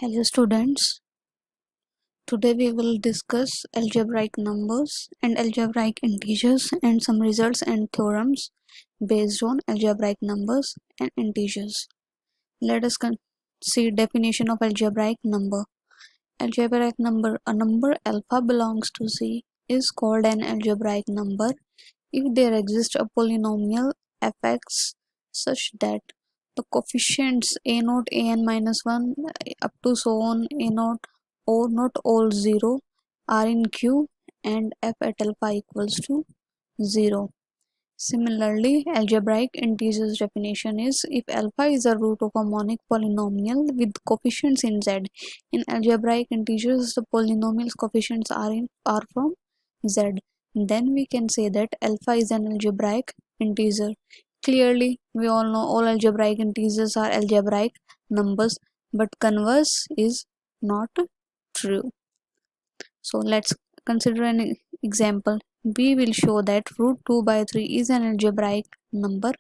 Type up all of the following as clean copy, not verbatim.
Hello students, today we will discuss algebraic numbers and algebraic integers and some results and theorems based on algebraic numbers and integers. Let us see definition of algebraic number. Algebraic number, a number alpha belongs to Z, is called an algebraic number if there exists a polynomial fx such that the coefficients a0, an minus 1 up to so on a0 or not all 0 are in Q and f at alpha equals to 0. Similarly, algebraic integers definition is if alpha is a root of a monic polynomial with coefficients in Z. In algebraic integers, the polynomial's coefficients are from Z. Then we can say that alpha is an algebraic integer. Clearly, we all know all algebraic integers are algebraic numbers, but converse is not true. So let's consider an example. We will show that root 2 by 3 is an algebraic number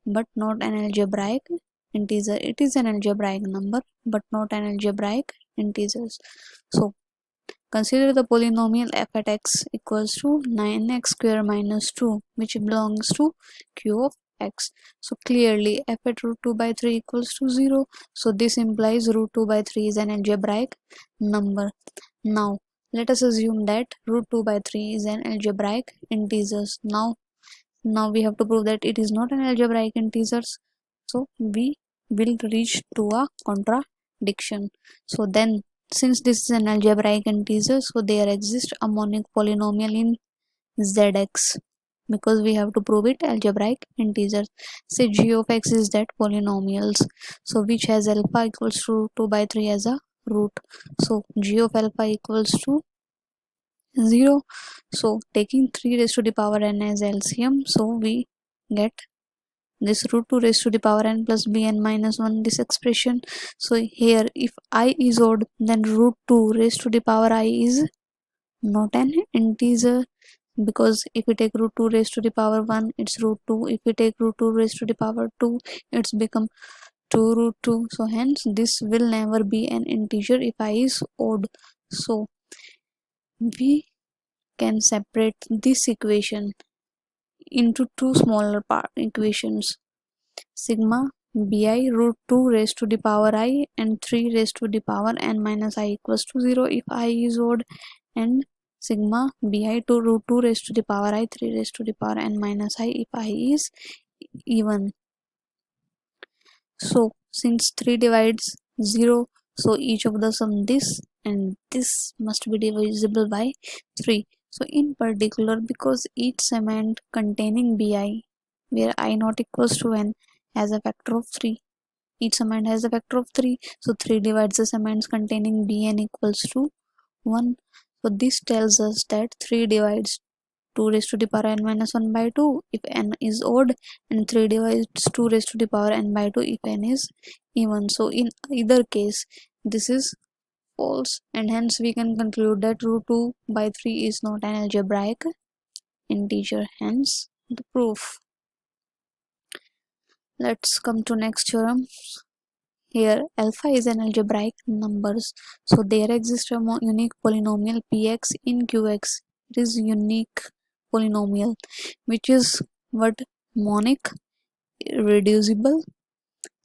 but not an algebraic integer. It is an algebraic number but not an algebraic integer. So consider the polynomial f at x equals to 9x square minus 2 which belongs to q of x. So clearly f at root 2 by 3 equals to 0. So this implies root 2 by 3 is an algebraic number. Now let us assume that root 2 by 3 is an algebraic integer. Now we have to prove that it is not an algebraic integer. So we will reach to a contradiction. So then since this is an algebraic integer, so there exists a monic polynomial in Zx because we have to prove it algebraic integer. Say g of x is that polynomials, so which has alpha equals to 2 by 3 as a root. So g of alpha equals to 0. So taking 3 raised to the power n as LCM, so we get this root 2 raised to the power n plus bn minus 1, this expression. So here if I is odd, then root 2 raised to the power I is not an integer, because if we take root 2 raised to the power 1, it's root 2. If we take root 2 raised to the power 2, it's become 2 root 2. So hence this will never be an integer if I is odd. So we can separate this equation into two smaller equations. Sigma bi root 2 raised to the power I and 3 raised to the power n minus I equals to 0 if I is odd, and sigma bi to root 2 raised to the power I 3 raised to the power n minus I if I is even. So since 3 divides 0, so each of the sum this and this must be divisible by 3. So in particular, because each segment containing bi where I not equals to n has a factor of 3, each segment has a factor of 3, so 3 divides the segments containing bn equals to 1. So this tells us that 3 divides 2 raised to the power n minus 1 by 2 if n is odd, and 3 divides 2 raised to the power n by 2 if n is even. So in either case this is false, and hence we can conclude that root 2 by 3 is not an algebraic integer, hence the proof. Let's come to next theorem. Here alpha is an algebraic numbers, so there exists a unique polynomial px in qx. It is unique polynomial which is what monic, reducible,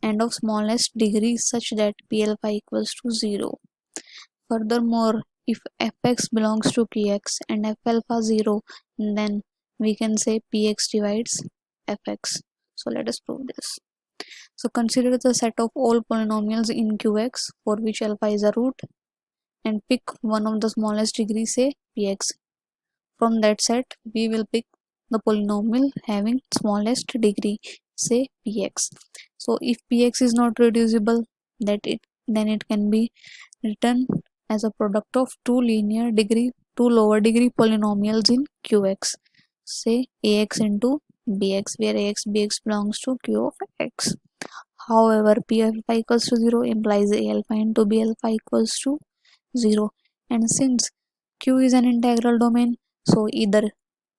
and of smallest degree such that p alpha equals to 0. Furthermore, if fx belongs to qx and f alpha 0, then we can say px divides fx. So let us prove this. So consider the set of all polynomials in qx for which alpha is a root, and pick one of the smallest degree, say px. From that set we will pick the polynomial having smallest degree, say px. So if px is not reducible, then it can be written as a product of two lower degree polynomials in qx, say ax into bx, where ax bx belongs to q of x. However, p alpha equals to 0 implies a alpha into b alpha equals to 0, and since q is an integral domain, so either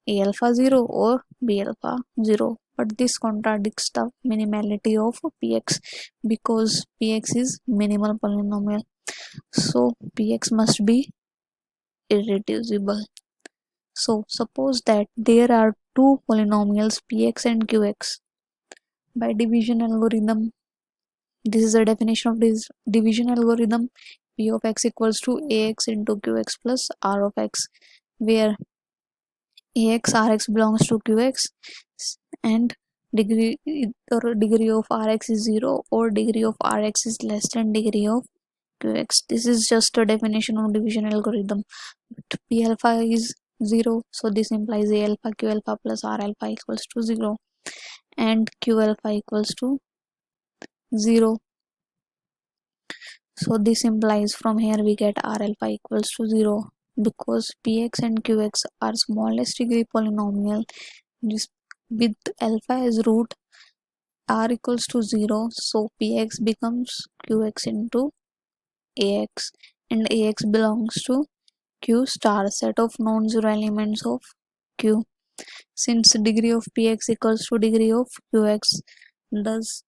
a alpha 0 or b alpha 0, but this contradicts the minimality of px because px is minimal polynomial. So Px must be irreducible. So suppose that there are two polynomials Px and Qx. By division algorithm, this is a definition of this division algorithm. P of x equals to ax into qx plus r of x, where ax rx belongs to qx and degree of rx is 0 or degree of rx is less than degree of qx. This is just a definition of division algorithm. But p alpha is 0, so this implies a alpha q alpha plus r alpha equals to 0 and q alpha equals to 0. So this implies from here we get r alpha equals to 0 because px and qx are smallest degree polynomial with alpha as root, r equals to 0, so px becomes qx into ax and ax belongs to q star set of non-zero elements of q. Since degree of px equals to degree of qx, thus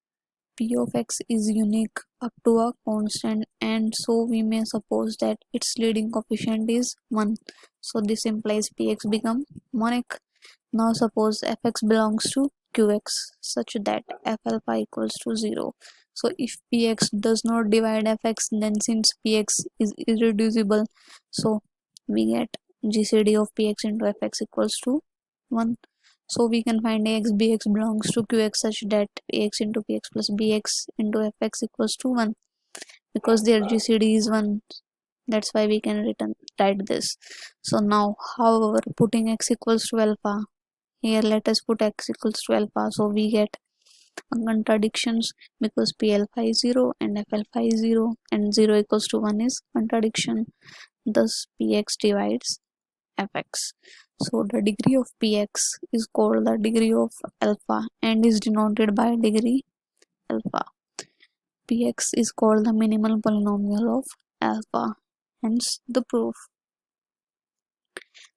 p of x is unique up to a constant, and so we may suppose that its leading coefficient is 1. So this implies px become monic. Now suppose fx belongs to qx such that f alpha equals to 0. So if px does not divide fx, then since px is irreducible, so we get gcd of px into fx equals to 1. So we can find ax bx belongs to qx such that ax into px plus bx into fx equals to 1 because their gcd is 1. That's why we can write this. So now, however, putting x equals to alpha, here let us put x equals to alpha, so we get contradictions because p alpha is 0 and f alpha is 0 and 0 equals to 1 is contradiction. Thus px divides fx. So the degree of px is called the degree of alpha and is denoted by degree alpha. Px is called the minimal polynomial of alpha, hence the proof.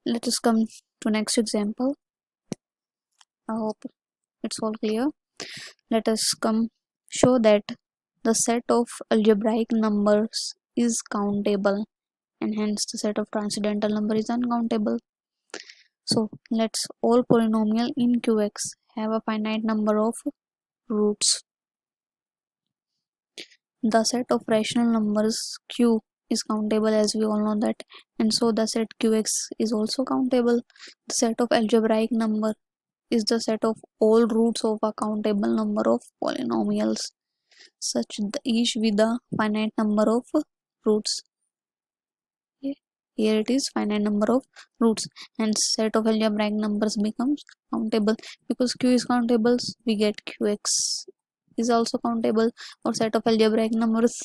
Let us come to next example. I hope it's all clear. Let us show that the set of algebraic numbers is countable and hence the set of transcendental number is uncountable. So let's all polynomial in Qx have a finite number of roots. The set of rational numbers Q is countable, as we all know that, and so the set Qx is also countable. The set of algebraic number is the set of all roots of a countable number of polynomials such that each with a finite number of roots. Here it is finite number of roots, and set of algebraic numbers becomes countable because q is countable. We get qx is also countable, or set of algebraic numbers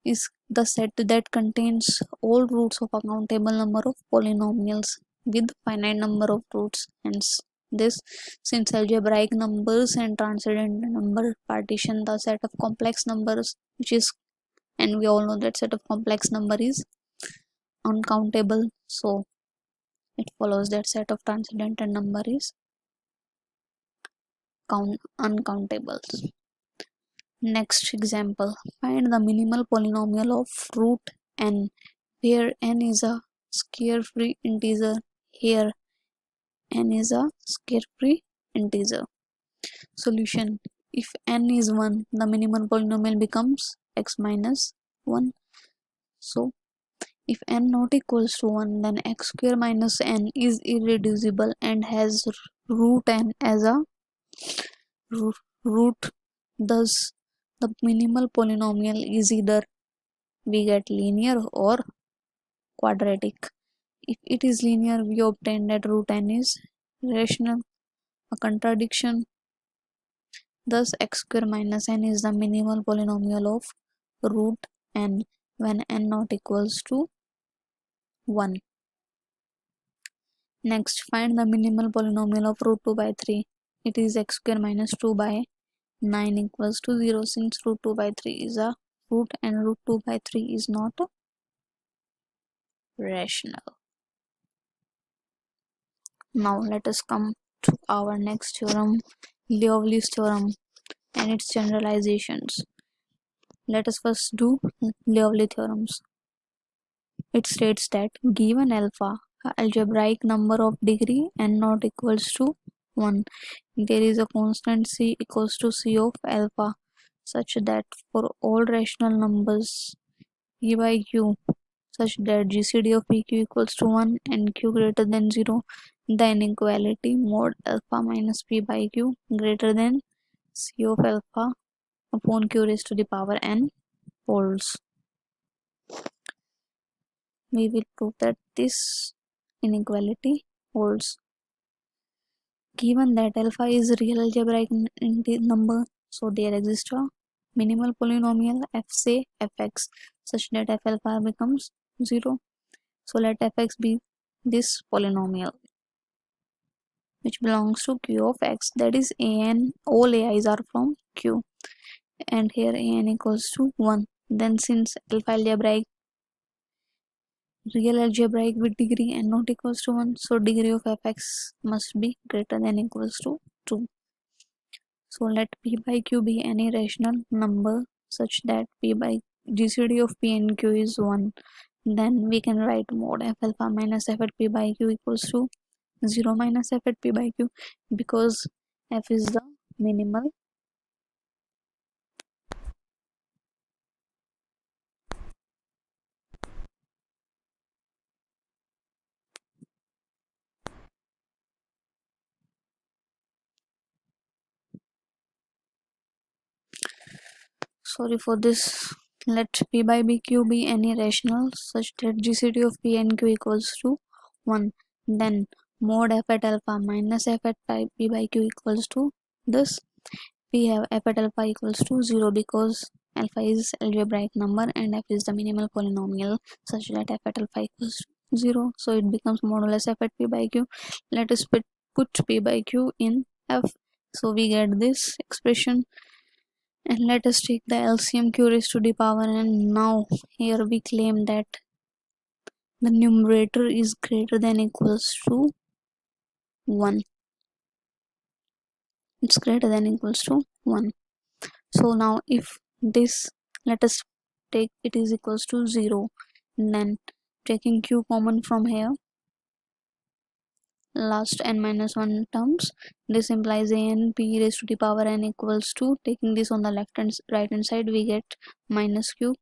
is the set that contains all roots of a countable number of polynomials with finite number of roots. Hence this, since algebraic numbers and transcendental number partition the set of complex numbers, which is, and we all know that set of complex number is uncountable, so it follows that set of transcendental number is uncountable. Next example, find the minimal polynomial of root n where n is a square-free integer. Here n is a square-free integer. Solution: if n is 1, the minimal polynomial becomes x minus 1. So if n not equals to 1, then x square minus n is irreducible and has root n as a root. Thus the minimal polynomial is either we get linear or quadratic. If it is linear, we obtain that root n is rational, a contradiction. Thus x square minus n is the minimal polynomial of root n when n not equals to 1. Next, find the minimal polynomial of root 2 by 3. It is x square minus 2 by 9 equals to 0. Since root 2 by 3 is a root and root 2 by 3 is not rational. Now let us come to our next theorem, Liouville's theorem and its generalizations. let us first do Liouville theorems. It states that given alpha, a algebraic number of degree n not equals to 1, there is a constant c equals to c of alpha such that for all rational numbers p by q such that GCD of PQ equals to 1 and Q greater than 0, the inequality mod alpha minus P by Q greater than C of alpha upon Q raised to the power n holds. We will prove that this inequality holds. Given that alpha is a real algebraic number, so there exists a minimal polynomial f say fx such that f alpha becomes 0. So let fx be this polynomial which belongs to q of x, that is an, all ai's are from q, and here an equals to 1. Then since alpha algebraic real algebraic with degree n not equals to 1, so degree of fx must be greater than equals to 2. So let p by q be any rational number such that p by GCD of p and q is 1. Then we can write mod f alpha minus f at p by q equals to 0 minus f at p by q, because f is the minimal. Sorry for this. Let p by bq be any rational such that GCD of p and q equals to 1. Then mod f at alpha minus f at p by q equals to this. We have f at alpha equals to 0 because alpha is algebraic number and f is the minimal polynomial such that f at alpha equals to 0. So it becomes modulus f at p by q. Let us put p by q in f. So we get this expression. And let us take the LCM q raised to the power n. Now here we claim that the numerator is greater than equals to 1. It's greater than equals to 1. So now if this, let us take it is equals to 0, then taking q common from here, last n minus 1 terms, this implies a n p raised to the power n equals to, taking this on the left and right hand side, we get minus q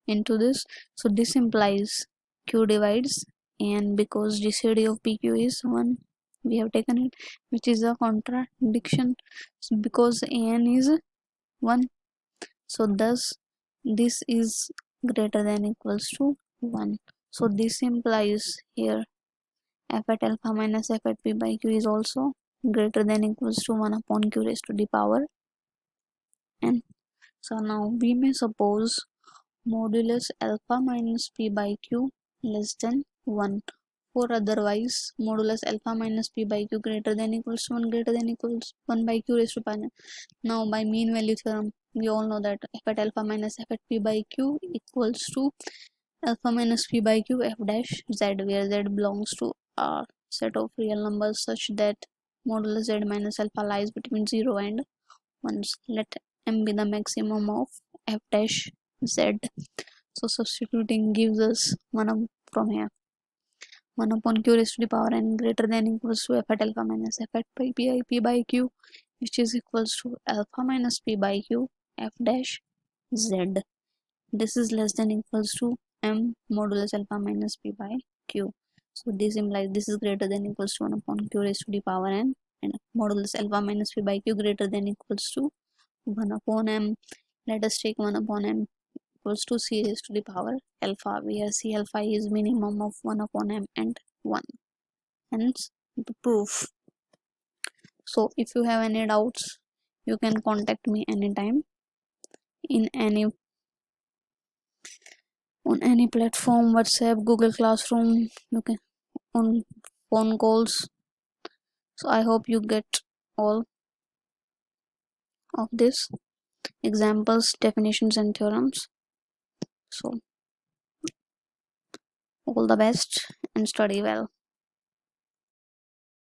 into this. So this implies q divides n because GCD of PQ is 1. We have taken it, which is a contradiction because n is 1. So thus this is greater than equals to 1. So this implies here f at alpha minus f at p by q is also greater than equals to 1 upon q raised to the power n. So now we may suppose modulus alpha minus p by q less than 1, or otherwise modulus alpha minus p by q greater than equals to 1 greater than equals 1 by q raised to power n. Now by mean value theorem we all know that f at alpha minus f at p by q equals to alpha minus p by q f dash z, where z belongs to a set of real numbers such that modulus z minus alpha lies between 0 and 1. Let m be the maximum of f dash z. So substituting gives us 1 from here, 1 upon q raised to the power n greater than equals to f at alpha minus f at p by q, which is equals to alpha minus p by q f dash z. This is less than equals to m modulus alpha minus p by q. So this implies this is greater than equals to 1 upon q raised to the power n, and modulus alpha minus p by q greater than equals to 1 upon m. Let us take 1 upon m equals to c raised to the power alpha, where c alpha is minimum of 1 upon m and 1. Hence the proof. So if you have any doubts, you can contact me anytime in any on any platform, WhatsApp, Google Classroom, you can on phone calls. So I hope you get all of this examples, definitions and theorems. So all the best and study well.